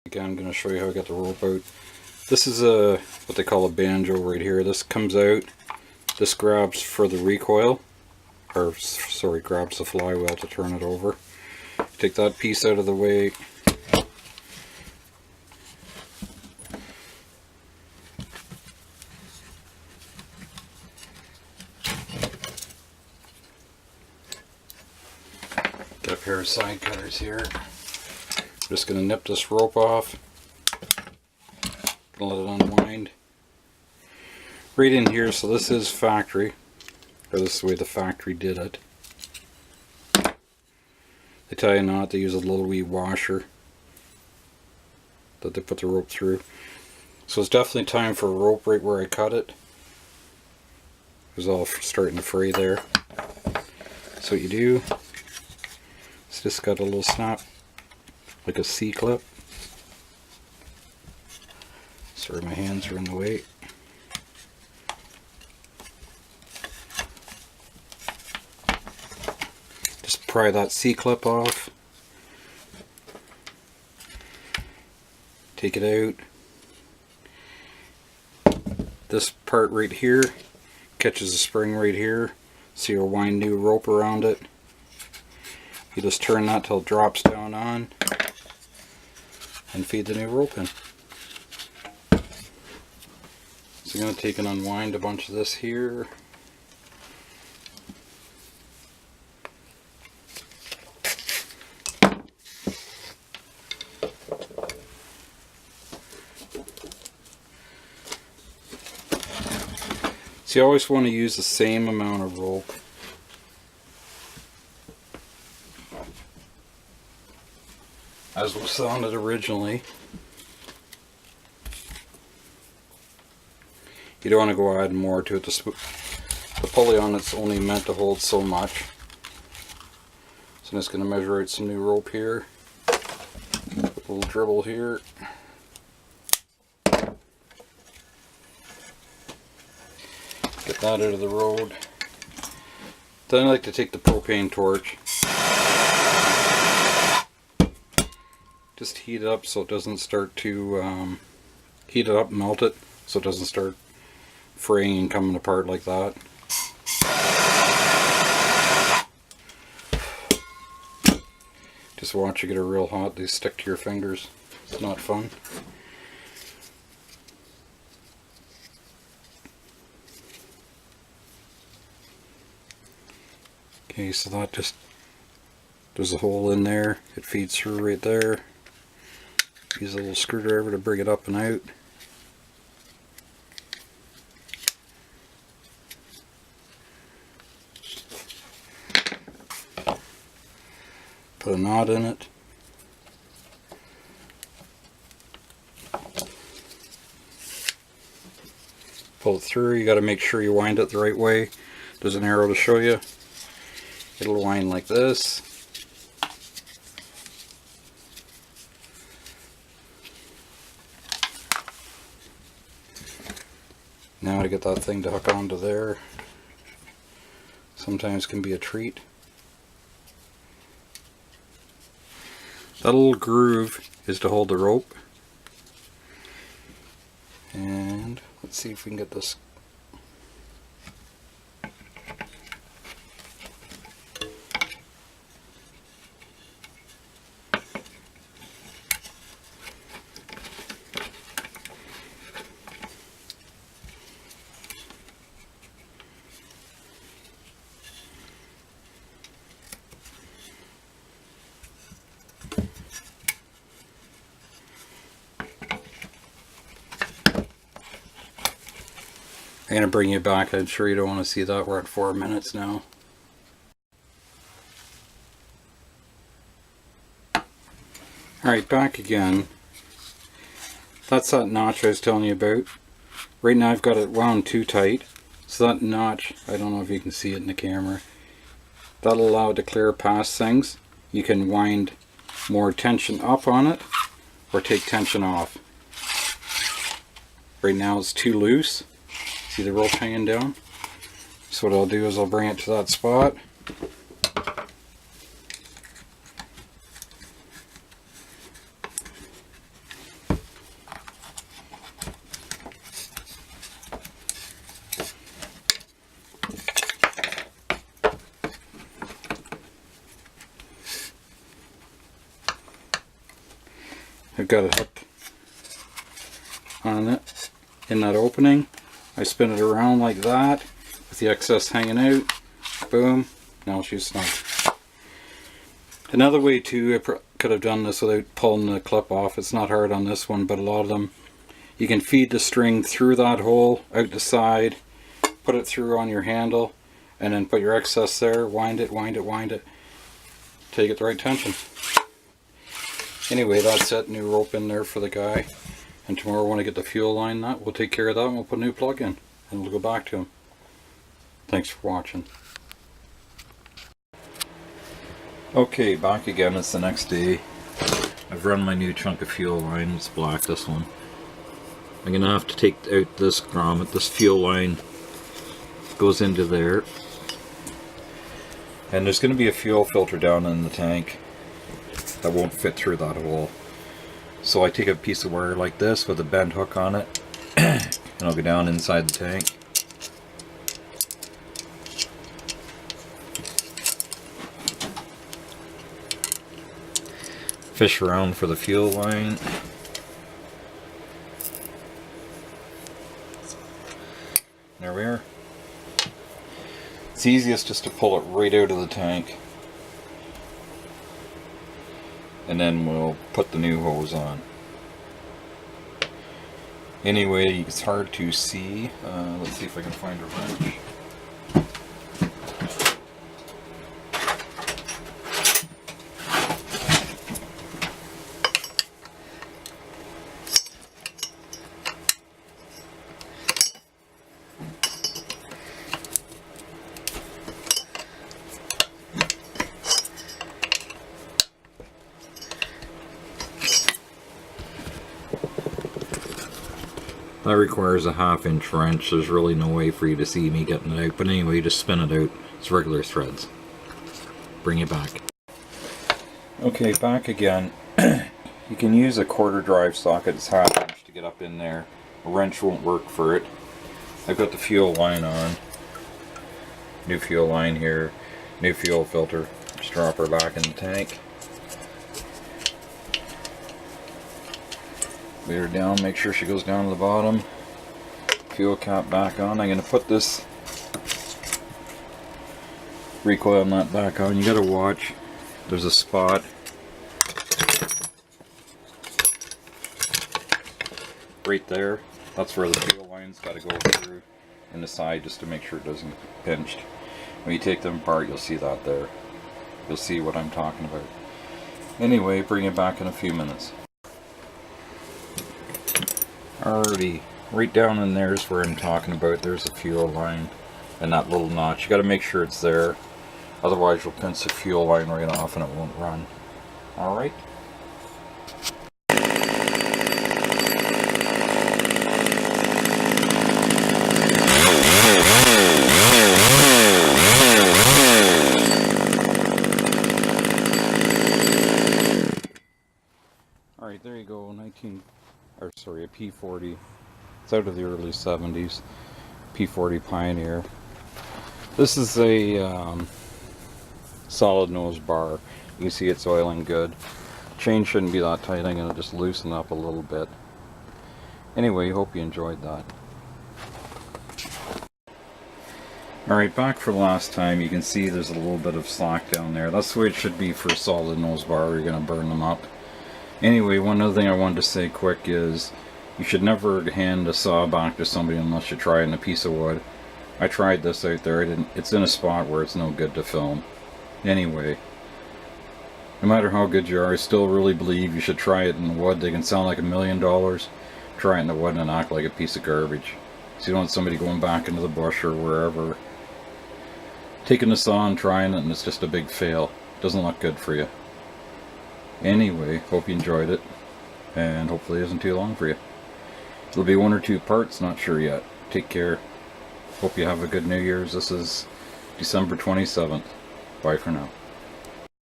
Again, I'm going to show you how I get the rope out. This is what they call a banjo right here. This comes out, this grabs for the recoil, or sorry, grabs the flywheel to turn it over. Take that piece out of the way. Got a pair of side cutters here. I'm just going to nip this rope off. Gonna let it unwind. Right in here, so this is factory, or this is the way the factory did it. They tell you not to use a little wee washer that they put the rope through. So it's definitely time for a rope right where I cut it. It was all starting to fray there. So what you do, it's just got a little snap, like a C-clip. Sorry, my hands are in the way. Just pry that C-clip off. Take it out. This part right here catches a spring right here, so you'll wind new rope around it. You just turn that till it drops down on and feed the new rope in. So I'm going to take and unwind a bunch of this here. So you always want to use the same amount of rope. As was sounded originally. You don't want to go add more to it. The pulley on it's only meant to hold so much. So I'm just going to measure out some new rope here. Put a little dribble here. Get that out of the road. Then I like to take the propane torch. Just heat it up so it doesn't start to heat it up, melt it, so it doesn't start fraying and coming apart like that. Just watch it get it real hot, they stick to your fingers. It's not fun. Okay, so that just, there's a hole in there, it feeds through right there. Use a little screwdriver to bring it up and out. Put a knot in it. Pull it through. You got to make sure you wind it the right way. There's an arrow to show you. It'll wind like this. Now to get that thing to hook onto there. Sometimes can be a treat. That little groove is to hold the rope. And let's see if we can get this. I'm going to bring you back. I'm sure you don't want to see that. We're at 4 minutes now. Alright, back again. That's that notch I was telling you about. Right now I've got it wound too tight. So that notch, I don't know if you can see it in the camera, that'll allow it to clear past things. You can wind more tension up on it or take tension off. Right now it's too loose. See the rope hanging down? So what I'll do is I'll bring it to that spot. I've got it hooked on it in that opening. I spin it around like that with the excess hanging out. Boom. Now she's snug. Another way too, I could have done this without pulling the clip off. It's not hard on this one, but a lot of them, you can feed the string through that hole, out the side, put it through on your handle, and then put your excess there, wind it, wind it, wind it, till you get the right tension. Anyway, that's it. New rope in there for the guy. And tomorrow when I get the fuel line nut, we'll take care of that and we'll put a new plug in. And we'll go back to him. Thanks for watching. Okay, back again. It's the next day. I've run my new chunk of fuel line. It's black, this one. I'm going to have to take out this grommet. This fuel line goes into there. And there's going to be a fuel filter down in the tank that won't fit through that hole. So I take a piece of wire like this with a bent hook on it and I'll go down inside the tank. Fish around for the fuel line. There we are. It's easiest just to pull it right out of the tank. And then we'll put the new hose on. Anyway, it's hard to see. Let's see if I can find a wrench. That requires a 1/2 inch wrench. There's really no way for you to see me getting it out, but anyway, you just spin it out. It's regular threads. Bring it back. Okay, back again. You can use a 1/4 drive socket. It's 1/2 inch to get up in there. A wrench won't work for it. I've got the fuel line on. New fuel line here. New fuel filter. Just drop her back in the tank. Lay her down, make sure she goes down to the bottom. Fuel cap back on. I'm going to put this recoil nut back on. You got to watch. There's a spot right there. That's where the fuel line's got to go through in the side just to make sure it doesn't get pinched. When you take them apart, you'll see that there. You'll see what I'm talking about. Anyway, bring it back in a few minutes. Alrighty, right down in there is where I'm talking about. There's a fuel line and that little notch. You got to make sure it's there, otherwise you'll pinch the fuel line right off and it won't run. Alright. Alright, there you go. A P40. It's out of the early 70s. P40 Pioneer. This is a solid nose bar. You can see it's oiling good. Chain shouldn't be that tight. I'm going to just loosen up a little bit. Anyway, hope you enjoyed that. Alright, back for last time. You can see there's a little bit of slack down there. That's the way it should be for a solid nose bar. You're going to burn them up. Anyway, one other thing I wanted to say quick is you should never hand a saw back to somebody unless you try it in a piece of wood. I tried this out there. It's in a spot where it's no good to film. Anyway, no matter how good you are, I still really believe you should try it in the wood. They can sound like $1 million. Try it in the wood and act like a piece of garbage. So you don't want somebody going back into the bush or wherever, taking the saw and trying it and it's just a big fail. It doesn't look good for you. Anyway, hope you enjoyed it, and hopefully it isn't too long for you. It'll be 1 or 2 parts, not sure yet. Take care. Hope you have a good New Year's. This is December 27th. Bye for now.